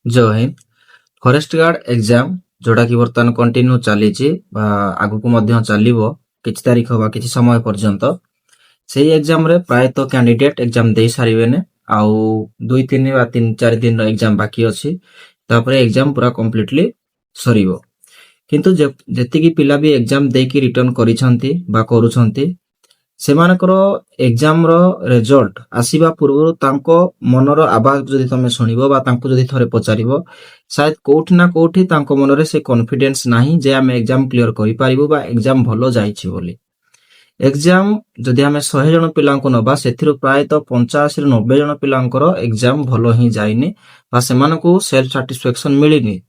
जय Hind. Forest guard exam जोटा कि बर्तमान कंटिन्यू चली आगु चलो किछि तारीख बा किछि समय पर्यंत से एग्जाम रे प्रायतः कैंडिडेट एग्जाम दे सारे ने आउ 2-3 बा 3-4 दिन एग्जाम बाकी अच्छी एग्जाम पूरा कंप्लीटली सरीबो किंतु जेतिकी पिला भी एग्जाम देकी रिटर्न करिसंती बा करूछंती सेमानकर एग्जाम रो रिजल्ट आसीबा पूर्व तांको मनर आवाज जदि तमे सुनिबो बा तांको जदि थरे पचारिबो शायद कोठी ना कोठी तांको मनरे से कॉन्फिडेंस नाही जे आमे एग्जाम क्लियर करि पारिबो बा एग्जाम भलो जाईछि बोली। एग्जाम जदि आमे 100 जन पिलांको नबा सेथिरो प्रायतः 85 ରୁ 90 जन पिलांकर एग्जाम भलो ही जाइनी बा सेमानको सेल्फ सैटिस्फैक्शन मिलिनी।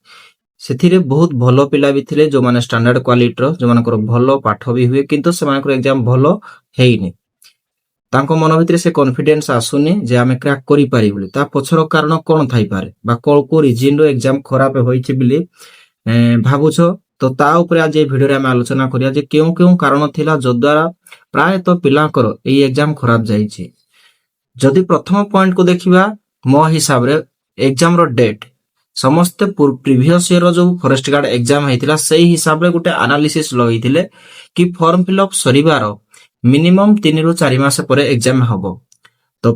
सेथिरे बहुत भलो पिला भी थिले जो माने स्टैंडर्ड क्वालिटी रो जो मानकर भलो पाठ भी हुए किंतु सेमानकर एग्जाम भलो हेइनी तांको मन भितरे से कॉन्फिडेंस आसुनी जे आमे क्रैक करि पारि बोली। ता पछर कारण कोन थाई पारे बा को रीजन रो एग्जाम खराब होइछि बिली भाबुछो तो ता ऊपर आज ए वीडियो रे आमे आलोचना करिया जे केउ केउ कारण थिला जो द्वारा प्राय तो पिलांकर एई एग्जाम खराब जाईछि। जदि प्रथम पॉइंट को देखिबा मो हिसाब रे एग्जाम रो डेट समस्त प्रीवियस ईयर जो फॉरेस्ट गार्ड एग्जाम हेतिला सेही हिसाब रे गुटे एनालिसिस लगैथिले कि फॉर्म फिलअप सरीबार मिनिमम 3 ରୁ 4 मास परे एग्जाम हबो। तो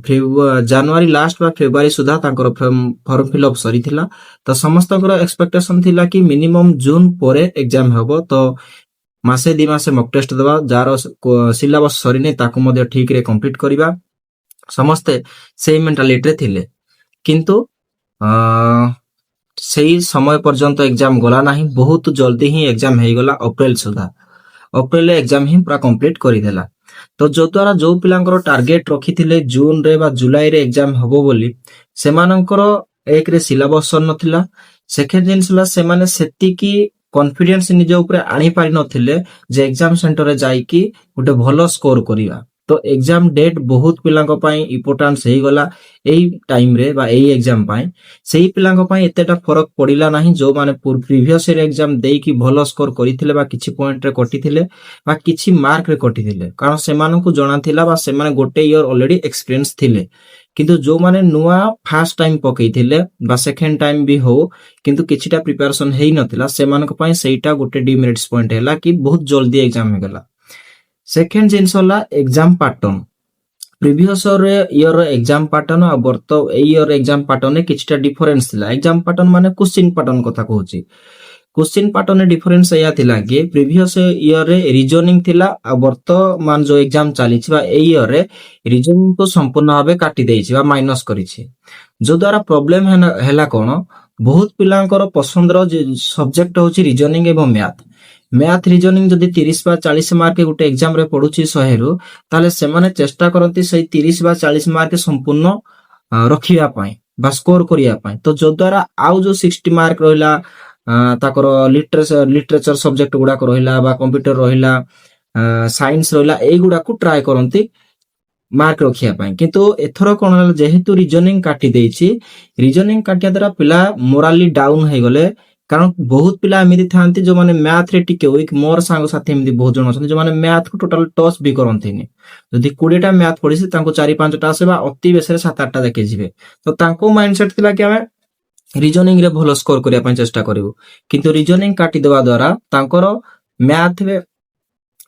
जनवरी लास्ट बा फेब्रुआरी सुधा तांकर फॉर्म फिलअप सरीथिला तो समस्तकर एक्सपेक्टेशन थिला कि मिनिमम जून परे एग्जाम हबो। तो मासे 2 मासे मॉक टेस्ट दबा जार सिलेबस सरीने ताकु मध्ये ठीक रे कंप्लीट करिबा समस्ते सेही मेंटालिटी रे थिले किंतु सेही समय पर्यंत एग्जाम गला नाही बहुत जल्दी ही एग्जाम हे गला अप्रैल सुधा अप्रैल एग्जाम ही पूरा कंप्लीट करि देला। तो जो द्वारा जो पिलांकर टार्गेट रखिथिले जून रे बा जुलाई रे एग्जाम हबो बोली सेमानकर एक रे सिलेबस नथिला सेकेंड जिनसला सेमाने सेति की कॉन्फिडेंस निज ऊपर आनी पारि नथिले जे एग्जाम सेंटर रे जाई की गुटे भलो स्कोर करिवा। तो एग्जाम डेट बहुत पिलांको पई इंपोर्टेंस हे गला एई टाइम रे बा एई एग्जाम पई सेही पिलांको पई एतेटा फरक पडिला नाही जो माने प्रीवियस ईयर एग्जाम देई की भलो स्कोर करिथिले बा किछि पॉइंट रे कटिथिले बा किछि मार्क रे कटिथिले कारण सेमानकु जणा थिला बा सेमाने गोटे ईयर ऑलरेडी एक्सपीरियंस थिले किंतु जो माने नुआ फर्स्ट टाइम पकैथिले बा सेकंड टाइम भी हो किंतु किछिटा प्रिपरेशन हेई नथिला सेमानक पई सेईटा गोटे डिमेरिट्स पॉइंट हैला कि बहुत जल्दी एग्जाम हे गला। सेकेंड जिनस होला exam pattern previous year exam pattern आ वर्त ए ईयर एग्जाम पैटर्न ने किछटा डिफरेंस थिला। एग्जाम पैटर्न माने क्वेश्चन पैटर्न कथा कहूची क्वेश्चन पैटर्न ने डिफरेंस या थिला कि प्रीवियस ईयर रे रीजनिंग थिला आ वर्तमान जो एग्जाम चलीछि बा ए ईयर रे रीजनिंग को संपूर्ण भाबे काटी देछि बा माइनस करिछि जो द्वारा प्रॉब्लम हैला कोन बहुत पिलांकर पसंद रो सब्जेक्ट होछि रीजनिंग एवं मैथ रीजनिंग जदि 30 बा 40 मार्क गुटे एग्जाम रे पडुछि 100 रु ताले सेमाने चेष्टा करंती सही 30 बा 40 मार्क संपूर्ण रखिया पई बा स्कोर करिया पई। तो जो द्वारा आउ जो 60 मार्क रहिला ताकर लिटरेचर सब्जेक्ट गुडा को रहिला बा कंप्यूटर रहिला साइंस रहिला एई गुडा को ट्राई करंती मार्क रखिया पई किंतु एथरो कोन जेहेतु रीजनिंग काटी देछि रीजनिंग काटिया द्वारा पिला मोराली डाउन हे गले कारण बहुत पिला एमिति थांती जो माने मैथ रे टिके वीक मोर सांग साथी एमिति बहुत जण अछन जो माने मैथ को टोटल टच भी करंतीनी जदि 20 टा मैथ पढिसी तांको 4-5 टा आसेबा अति बेसरे 7-8 टा देखे जिवे। तो तांको माइंडसेट थिला कि हमें रीजनिंग रे भलो स्कोर करिया पई चेष्टा करिवो किंतु रीजनिंग काटी देवा द्वारा तांकर मैथ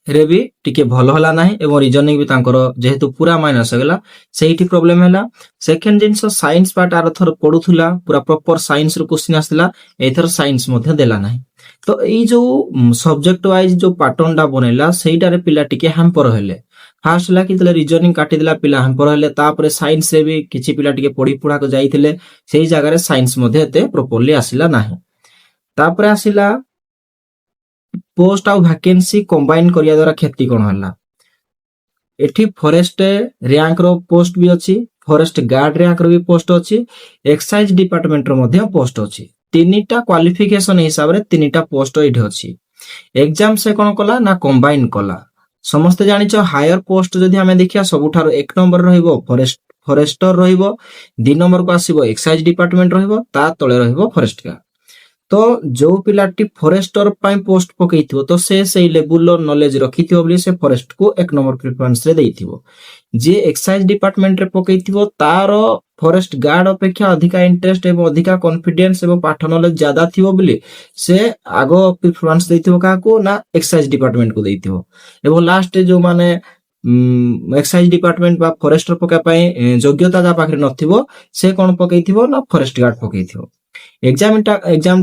रे भी टिके भलो हला नाही एवं रीजनिंग भी तांकर जेहेतु पूरा माइनस हेगला सेहिठी प्रॉब्लम हैला। सेकंड जिंस साइंस पार्ट आर थर पढुथुला पूरा प्रॉपर साइंस रो क्वेश्चन आस्थिला एथर साइंस मध्ये देला नाही। तो एई जो सब्जेक्ट वाइज जो पैटर्न डा बनेला सेइटा रे पिला टिके हैम्पर हेले फास्ट ला कि रीजनिंग काटी देला पिला हैम्पर हेले तापरे साइंस रे भी किछि पिला टिके पढी पुढा को जाईथिले सेही जागा रे साइंस मध्ये एते प्रॉपर्ली आसिला नाही। तापरे आसिला पोस्ट आ वैकेंसी कंबाइन करिया द्वारा क्षति कोन हला एठी फॉरेस्ट रैंक रो पोस्ट भी अछि फॉरेस्ट गार्ड रैंक रो भी पोस्ट अछि एक्साइज डिपार्टमेंट रो मध्ये पोस्ट अछि तीनटा क्वालिफिकेशन हिसाब रे तीनटा पोस्ट एठी अछि। एग्जाम से कोन कला ना कंबाइन कला समस्त जानिचो हायर पोस्ट जदि हमें देखिया सबुठारो 1 नंबर रहइबो फॉरेस्टर रहइबो 2 नंबर को आसीबो एक्साइज डिपार्टमेंट रहइबो ता तळे रहइबो फॉरेस्ट गार्ड। तो जो पिलाटी फॉरेस्टर पाई पोस्ट पकईथिबो तो से सेई लेवल रो नॉलेज रखिथिबो बोली से फॉरेस्ट को एक नंबर प्रेफरेंस रे देइथिबो। जे एक्साइज डिपार्टमेंट रे पकईथिबो तारो फॉरेस्ट गार्ड अपेक्षा अधिका इंटरेस्ट एवं अधिका कॉन्फिडेंस एवं पाठ नॉलेज ज्यादा थिबो बोली से आगो प्रेफरेंस देइथिबो काको ना एक्साइज डिपार्टमेंट को देइथिबो। एवं लास्ट जो माने एक्साइज डिपार्टमेंट बा फॉरेस्टर पका पाई योग्यता जा पाखरे नथिबो से कोन पकईथिबो ना फॉरेस्ट गार्ड पकईथिबो। एग्जाम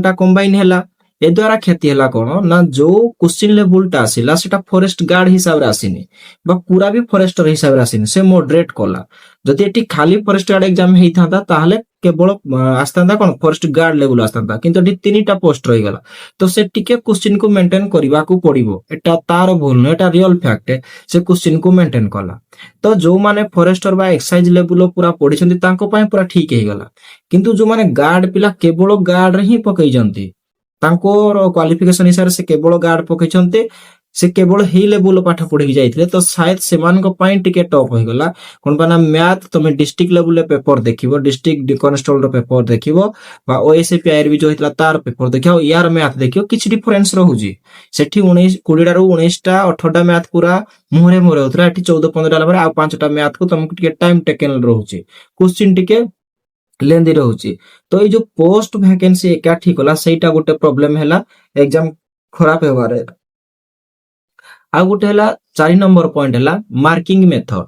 टा कंबाइन हैला ए द्वारा क्षति हैला कोन ना जो क्वेश्चन लेवल टा आसिला सेटा फॉरेस्ट गार्ड हिसाब रे आसिनी बा पूरा भी फॉरेस्टर हिसाब रे आसिनी से मॉडरेट कला। जदि एटी खाली फॉरेस्ट गार्ड एग्जाम हेई थांता ताहले केवल आस्तांता कोन फॉरेस्ट गार्ड लेवल आस्तांता किंतु एटी तीनटा पोस्ट रही गला तो से टिके क्वेश्चन को मेंटेन करबा को पड़िबो। एटा तार भूल न एटा रियल फैक्ट है से क्वेश्चन को मेंटेन कला। तो जो माने फॉरेस्टर बा एक्साइज लेवल पूरा पढिसंती तांको पय पूरा ठीक हे गला किंतु जो माने गार्ड पिला केवल गार्ड रे ही पकई जंती तांको क्वालिफिकेशन हिसाब से केवल गार्ड पकई छंते से केवल ही लेवल पाठ पढ़ी जाइथिले तो शायद सेमान को पॉइंट टिके टॉप हो गला कोन बना मैथ तमे डिस्ट्रिक्ट लेवल रे पेपर देखिबो डिस्ट्रिक्ट कॉन्स्टेबल रो पेपर देखिबो बा ओएसपी आईआरबी जो हितला तार पेपर देखियो यार मैथ देखियो किछ डिफरेंस रहउजी सेठी 19 20 टा रो 19 टा 18 टा मैथ पूरा मुहरे मुहरे होतरा एठी 14 15 टा आ 5 टा मैथ को तुमको टिके टाइम टेकन रहउजी क्वेश्चन टिके लेंदी रहउची। तो ये जो पोस्ट वैकेंसी एकाठी कला सेटा गोटे प्रॉब्लम हैला एग्जाम खराब हेबारे। आ गोटे हैला 4 नंबर पॉइंट हैला मार्किंग मेथड।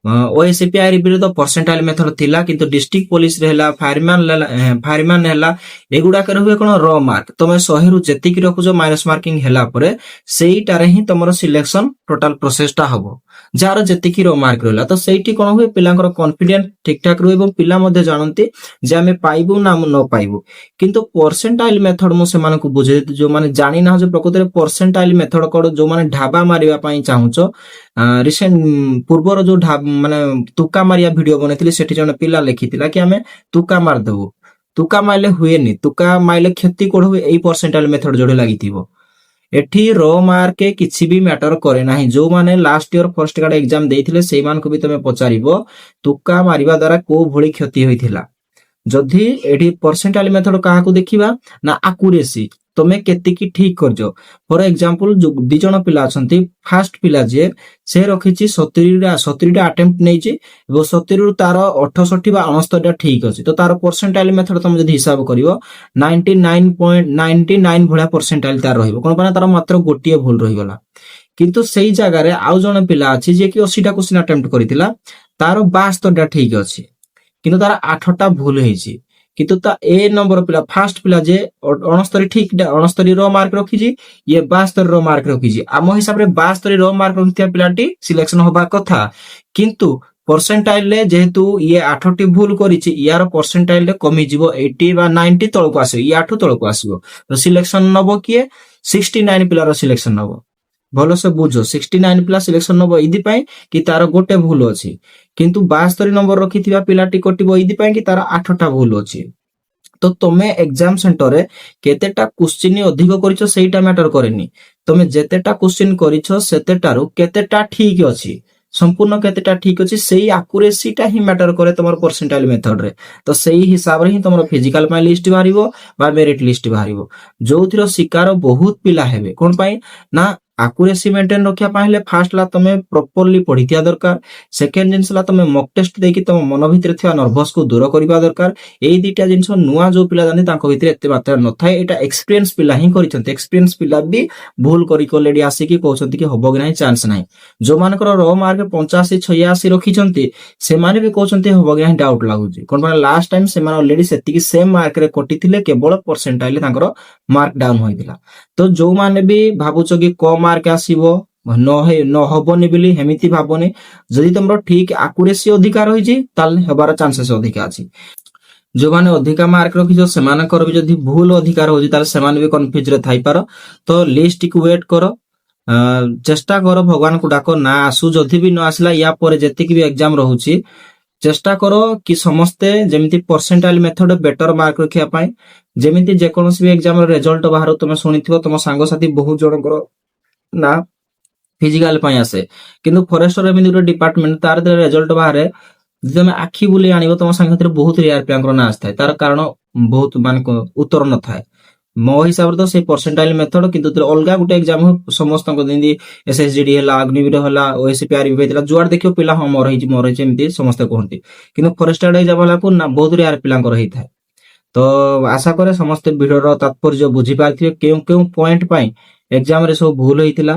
ओएसपी आईआरबी रे तो परसेंटाइल मेथड थिला किंतु डिस्ट्रिक्ट पुलिस रे हैला फायरमैन हैला एगुडा कर हुए कोन र मार्क तमे 100 रु जेति कि रखुजो माइनस मार्किंग हैला परे सेईटा रे ही तमरो सिलेक्शन टोटल प्रोसेस टा हबो जार जेति कि र मार्क रहला तो सेईटी कोन हुए पिलांकर कॉन्फिडेंस ठीक ठाक रहो एवं पिला मध्ये जानंती जे हमें पाइबो ना न पाइबो किंतु परसेंटाइल मेथड मु से मानको बुझे जो माने जानि ना जो प्रकृति रे परसेंटाइल मेथड कोड जो माने ढाबा मारिबा पई चाहुचो रिसेंट पूर्वर जो माने तुका मारिया वीडियो बनैथिले सेठी जने पिला लिखितिला कि हमें तुका मार देबो तुका माइले हुएनी तुका माइले क्षति कोड हुए एई परसेंटाइल मेथड जोडे लागिथिबो। एठी रो मार्क के किछि भी मैटर करे नाही जो माने last year first grade exam देइथिले सेई मान को भी तमे पचारिबो तुका मारिबा द्वारा को भଳି क्षति होइथिला। जदि एठी परसेंटाइल मेथड काहा को देखिबा ना एक्यूरेसी तमे केति की ठीक करजो। फॉर एग्जांपल जो दि जण पिला अछंती फर्स्ट पिला जे से रखिछि 70 टा अटेम्प्ट नैछि एवं 70 रु तार 68 बा 69 टा ठीक अछि तो तार परसेंटाइल मेथड तमे जदि हिसाब करिवो 99.99 भळा परसेंटाइल तार रहिबो कोन पाना तार मात्र गोटिए भूल रहि गला किंतु सेई जागा रे आउ जण पिला अछि जे कि 80 टा क्वेश्चन अटेम्प्ट करितिला तार 72 टा ठीक अछि किंतु तार 8 टा भूल हेछि किंतु ता ए नंबर पिला फर्स्ट पिला जे 69 ठीक 69 रो मार्क रखिजी ये 72 रो मार्क रखिजी आम हिसाब रे 72 रो मार्क रखिया पिलाटी सिलेक्शन होबा कथा किंतु परसेंटाइल ले जेहेतु ये 8 टी भूल करिछि यार परसेंटाइल ले कमी जिवो 80 बा 90 तळको आसे ये 8 तळको आसीबो तो सिलेक्शन नबो किए 69 पिला रो सिलेक्शन नबो भलो से बुझो 69 प्लस सिलेक्शन नबो इदि पई कि तार गोटे भूल अछि किंतु 72 नंबर रखिथिबा पिलाटी कटिबो इदि पई कि तार 8 टा भूल अछि। तो तमे एग्जाम सेंटर रे केतेटा क्वेश्चन अधिक करिछो सेटा मैटर करेनी तमे जेतेटा क्वेश्चन करिछो सेतेटारो केतेटा ठीक अछि संपूर्ण केतेटा ठीक अछि सेही एक्यूरेसी टा ही मैटर करे तमर परसेंटाइल मेथड रे तो सेही हिसाब रे ही तमर फिजिकल माइ लिस्ट बाहरिबो बा मेरिट लिस्ट बाहरिबो जोथिरो शिकार बहुत पिला हेबे कोन पई ना एक्यूरेसी मेंटेन रखिया पाहिले फर्स्ट ला तमे प्रॉपर्ली पढितिया दरकार सेकंड जिंस ला तमे मॉक टेस्ट देकी तम मन भितर थिया नर्वस को दूर करिबा दरकार एई दिटा जिंस नुवा जो पिला जानि तांको भितर एते मात्रा न थाए एटा एक्सपीरियंस पिला ही करिसंते एक्सपीरियंस पिला भी भूल करी ऑलरेडी आसी कि कहउसंती कि हबो कि नाही चांस नाही जो मानकर रो मार्क 85 86 रखिसंती से माने भी कहउसंती हबो कि नाही डाउट लागुची कोन माने लास्ट टाइम से माने ऑलरेडी सेति कि सेम मार्क रे कटिथिले केवल परसेंटाइल तांकर मार्क डाउन होइदिला तो जो माने भी भाबुचो कि कम मार्क आसीबो न हबोनी बिली हेमिति भाबोनी जदि तमरो ठीक एक्यूरेसी अधिकार होइजी ताल हेबार चांसेस अधिका अछि जो माने अधिका मार्क रखिजो सेमाने कर भी जदि भूल अधिकार होइजी ताल सेमाने भी कंफ्यूज रे थाई पारो तो लिस्ट को वेट करो चेष्टा करो भगवान को डाको ना आसु जदि भी न आसला या पर जेति कि भी एग्जाम रहउची चेष्टा करो कि समस्ते जेमिति परसेंटाइल मेथड बेटर मार्क रखिया पाए जेमिति जे कोनोसी भी एग्जाम रो रिजल्ट बाहर तुम सुनिथिबो तुम सांग साथी बहुत जनकर ना फिजिकल पई आसे किंतु फॉरेस्टर एमिति गोटे डिपार्टमेंट तार दे रिजल्ट बाहर तुम आखि बुले आनिबो तुम सांग साथी बहुत रेयर पियांकर ना आस्ताय तार कारण बहुत मान उत्तर न थाए ମୋ ହିସାବରେ ତ ସେଇ ପରସେଣ୍ଟାଇଲ ମେଥଡ, କିନ୍ତୁ ଅଲଗା ଗୋଟେ ଏକ୍ଜାମ ସମସ୍ତଙ୍କ ଯେମିତି SSGD ହେଲା, ଅଗ୍ନିବୀର ହେଲା, OSCPRB ହେଇଥିଲା, ଯୁଆଡେ ଦେଖିବ ପିଲା ହଁ ମୋର ହେଇଛି ଏମିତି ସମସ୍ତେ କୁହନ୍ତି, କିନ୍ତୁ ଫରେଷ୍ଟ ଗାର୍ଡ ଏକ୍ଜାମ ହେଲାକୁ ନା ବହୁତ ରେୟାର ପିଲାଙ୍କର ହେଇଥାଏ। ତ ଆଶା କରେ ସମସ୍ତେ ଭିଡିଓର ତାତ୍ପର୍ଯ୍ୟ ବୁଝିପାରିଥିବେ କେଉଁ କେଉଁ ପଏଣ୍ଟ ପାଇଁ ଏକ୍ଜାମ ରେ ସବୁ ଭୁଲ ହେଇଥିଲା।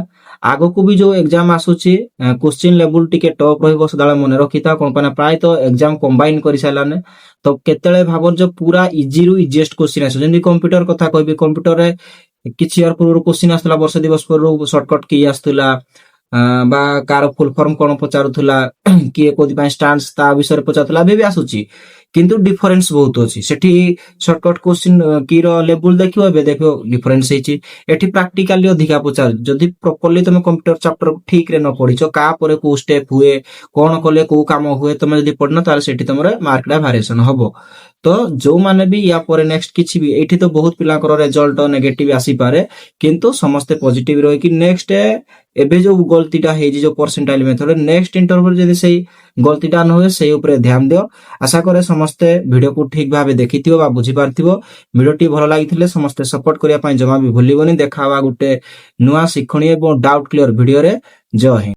ଆଗକୁ ବି ଯୋଉ ଏକ୍ଜାମ ଆସୁଛି କ୍ୱେଶ୍ଚିନ୍ ଲେବୁଲ ଟିକେ ଟପ୍ ରହିବ, ସଦାବେଳେ ମନେ ରଖିଥାଅ, କଣ ପାଇଁ ନା ପ୍ରାୟତଃ ଏକ୍ଜାମ କମ୍ବାଇନ କରିସାରିଲାନେ। ତ କେତେବେଳେ ଭାବର ଯେ ପୁରା ଇଜିରୁ ଇଜିଏଷ୍ଟ କ୍ୱେଶ୍ଚିନ୍ ଆସିବ, ଯେମିତି କମ୍ପ୍ୟୁଟର କଥା କହିବି, କମ୍ପ୍ୟୁଟରରେ କିଛି ଇୟର ପୂର୍ବରୁ କ୍ୱେଶ୍ଚିନ୍ ଆସୁଥିଲା, ବର୍ଷ ଦି ବର୍ଷ ପୂର୍ବରୁ ସର୍ଟକଟ କି ଆସୁଥିଲା, ବା କାର ଫୁଲ ଫର୍ମ କଣ ପଚାରୁଥିଲା, କିଏ କୋଉଥିପାଇଁ ଷ୍ଟାଣ୍ଡସ ତା ବିଷୟରେ ପଚାରୁଥିଲା, ଏବେ ବି ଆସୁଛି, କିନ୍ତୁ ଡିଫରେନ୍ସ ବହୁତ ଅଛି। ସେଠି ସର୍ଟକଟ କ୍ୱେଶ୍ଚିନ୍ କି ର ଲେବୁଲ ଦେଖିବ, ଏବେ ଦେଖିବ ଡିଫରେନ୍ସ ହେଇଛି। ଏଠି ପ୍ରାକ୍ଟିକାଲି ଅଧିକା ପଚାରୁଛି, ଯଦି ପ୍ରପରଲି ତମେ କମ୍ପ୍ୟୁଟର ଚାପ୍ଟର ଠିକ ରେ ନ ପଢିଛ, କାହା ପରେ କୋଉ ଷ୍ଟେପ ହୁଏ, କଣ କଲେ କୋଉ କାମ ହୁଏ, ତମେ ଯଦି ପଢିନ ତାହେଲେ ସେଠି ତମର ମାର୍କଟା ଭାରିଏସନ ହବ। ତ ଯୋଉମାନେ ବି ୟା ପରେ ନେକ୍ସଟ କିଛି ବି, ଏଇଠି ତ ବହୁତ ପିଲାଙ୍କର ରେଜଲ୍ଟ ନେଗେଟିଭ ଆସିପାରେ, କିନ୍ତୁ ସମସ୍ତେ ପଜିଟିଭ ରହିକି ନେକ୍ସଟ ଏବେ ଯୋଉ ଗଲତିଟା ହେଇଛି ଯୋଉ ପରସେଣ୍ଟାଇଲ ମେଥଡ, ନେକ୍ସଟ ଇଣ୍ଟରଭ୍ୟୁରେ ଯଦି ସେଇ ଗଲତିଟା ନ ହୁଏ ସେଇ ଉପରେ ଧ୍ୟାନ ଦିଅ। ଆଶା କରେ ସମସ୍ତେ ଭିଡିଓକୁ ଠିକ ଭାବେ ଦେଖିଥିବ ବା ବୁଝିପାରିଥିବ। ଭିଡିଓଟି ଭଲ ଲାଗିଥିଲେ ସମସ୍ତେ ସପୋର୍ଟ କରିବା ପାଇଁ ଜମା ବି ଭୁଲିବନି। ଦେଖା ହବା ଗୋଟେ ନୂଆ ଶିକ୍ଷଣୀୟ ଏବଂ ଡାଉଟ କ୍ଲିୟର ଭିଡିଓରେ। ଜୟ ହିନ୍ଦ।